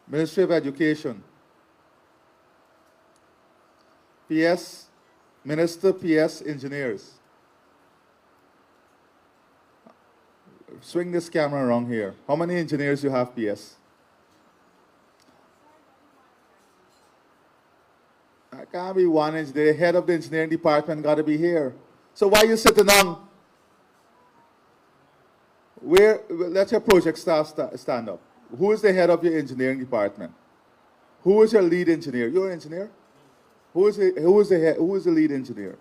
Ministry of Education. PS, Minister, PS, Engineers. Swing this camera around here. How many engineers you have, PS? I can't be one engineer. The head of the engineering department got to be here. So why you sitting down? Let your project staff stand up. Who is the head of your engineering department? Who is your lead engineer? You're an engineer? Who is the lead engineer?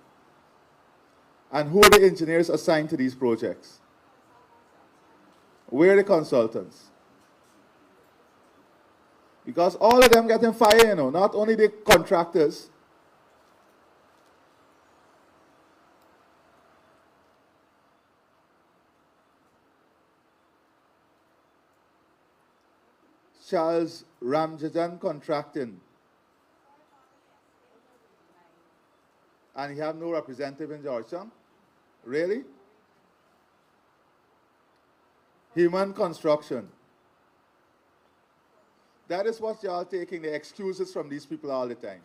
And who are the engineers assigned to these projects? Where are the consultants? Because all of them getting fired, you know, not only the contractors. Charles Ramjajan Contracting. And he have no representative in Georgetown? Really? Human Construction. That is what y'all taking the excuses from these people all the time.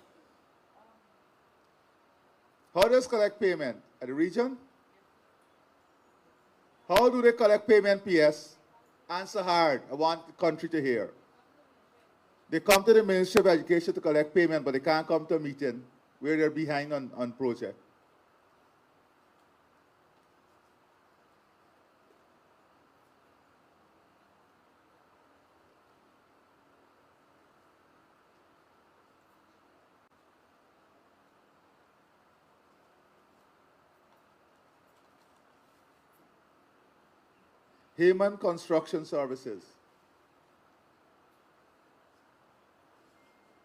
How does collect payment? At the region? How do they collect payment, PS? Answer hard. I want the country to hear. They come to the Ministry of Education to collect payment, but they can't come to a meeting where they're behind on project. Human Construction Services.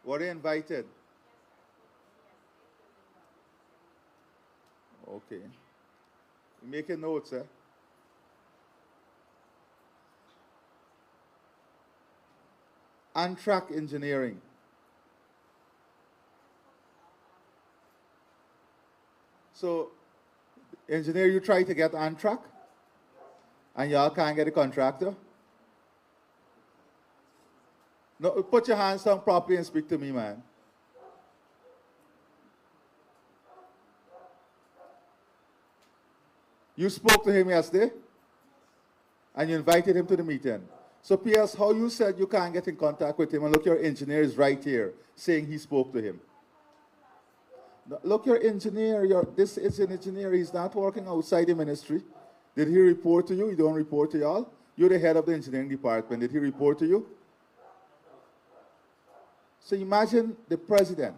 Were they invited? Okay. Making notes, eh? Antrac Engineering. So, engineer, you try to get Antrac? And y'all can't get a contractor? No, put your hands down properly and speak to me, man. You spoke to him yesterday? And you invited him to the meeting. So PS, how you said you can't get in contact with him, and look, your engineer is right here saying he spoke to him. Look, your engineer, this is an engineer, he's not working outside the ministry. Did he report to you? You don't report to y'all? You're the head of the engineering department. Did he report to you? So imagine the president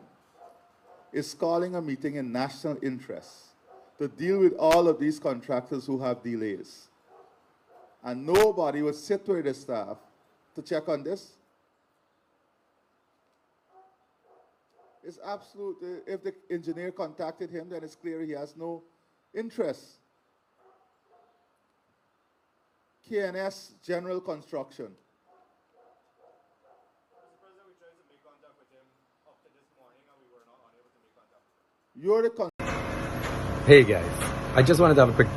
is calling a meeting in national interest to deal with all of these contractors who have delays. And nobody would sit with the staff to check on this. It's absolute. If the engineer contacted him, then it's clear he has no interest. KNS General Construction. Mr. President, we tried to make contact with him up to this morning and we were not unable to make contact. You're the Hey guys, I just wanted to have a quick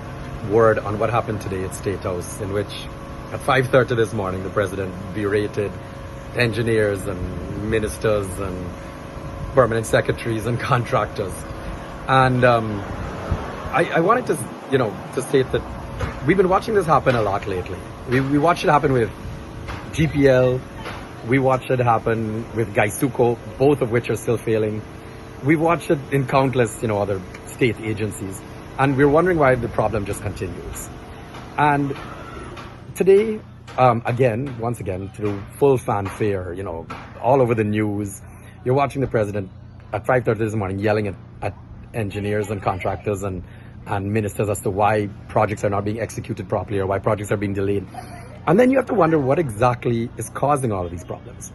word on what happened today at State House, in which at 5:30 this morning the president berated engineers and ministers and permanent secretaries and contractors. And I wanted to state that we've been watching this happen a lot lately. We watched it happen with GPL. We watched it happen with Gaisuko, both of which are still failing. We've watched it in countless, other state agencies. And we're wondering why the problem just continues. And today, once again, through full fanfare, all over the news, you're watching the president at 5:30 this morning yelling at engineers and contractors and ministers as to why projects are not being executed properly or why projects are being delayed. And then you have to wonder what exactly is causing all of these problems.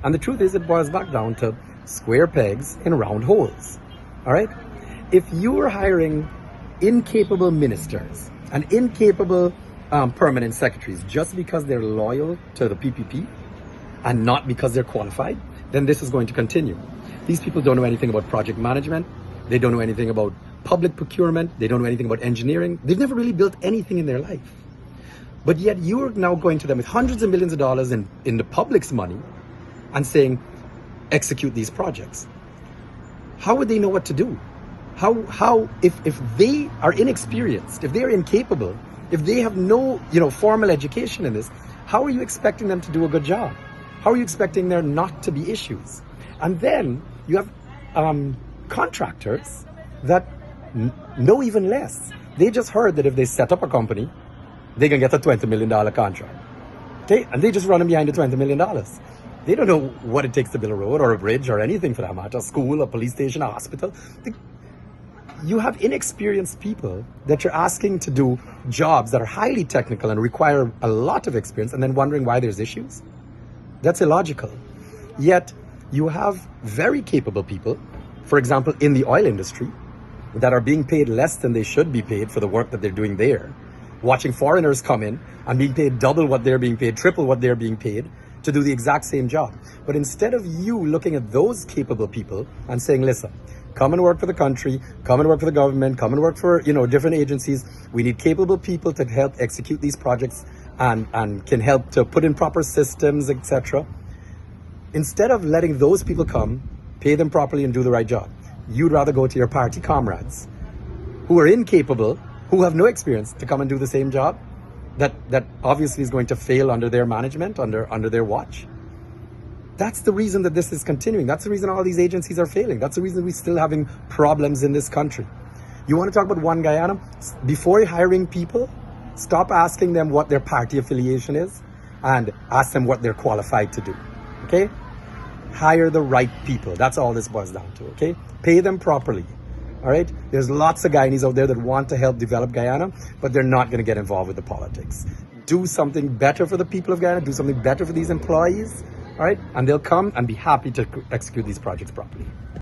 And the truth is, it boils back down to square pegs in round holes. All right? If you are hiring incapable ministers and incapable permanent secretaries just because they're loyal to the PPP and not because they're qualified, then this is going to continue. These people don't know anything about project management. They don't know anything about public procurement. They don't know anything about engineering. They've never really built anything in their life. But yet you're now going to them with hundreds of millions of dollars in the public's money and saying, execute these projects. How would they know what to do? How if they are inexperienced, if they're incapable, if they have no formal education in this, how are you expecting them to do a good job? How are you expecting there not to be issues? And then you have contractors that know even less. They just heard that if they set up a company, they can get a $20 million contract. Okay? And they just run them behind the $20 million. They don't know what it takes to build a road or a bridge or anything for that matter, a school, a police station, a hospital. You have inexperienced people that you're asking to do jobs that are highly technical and require a lot of experience, and then wondering why there's issues. That's illogical. Yet you have very capable people, for example, in the oil industry, that are being paid less than they should be paid for the work that they're doing there, watching foreigners come in and being paid double what they're being paid, triple what they're being paid to do the exact same job. But instead of you looking at those capable people and saying, listen, come and work for the country, come and work for the government, come and work for different agencies. We need capable people to help execute these projects and can help to put in proper systems, etc. Instead of letting those people come, pay them properly and do the right job, you'd rather go to your party comrades who are incapable, who have no experience, to come and do the same job that obviously is going to fail under their management, under their watch. That's the reason that this is continuing. That's the reason all these agencies are failing. That's the reason we're still having problems in this country. You want to talk about One Guyana? Before hiring people, stop asking them what their party affiliation is and ask them what they're qualified to do. Okay? Hire the right people. That's all this boils down to. Okay? Pay them properly. All right? There's lots of Guyanese out there that want to help develop Guyana, but they're not going to get involved with the politics. Do something better for the people of Guyana. Do something better for these employees. All right? And they'll come and be happy to execute these projects properly.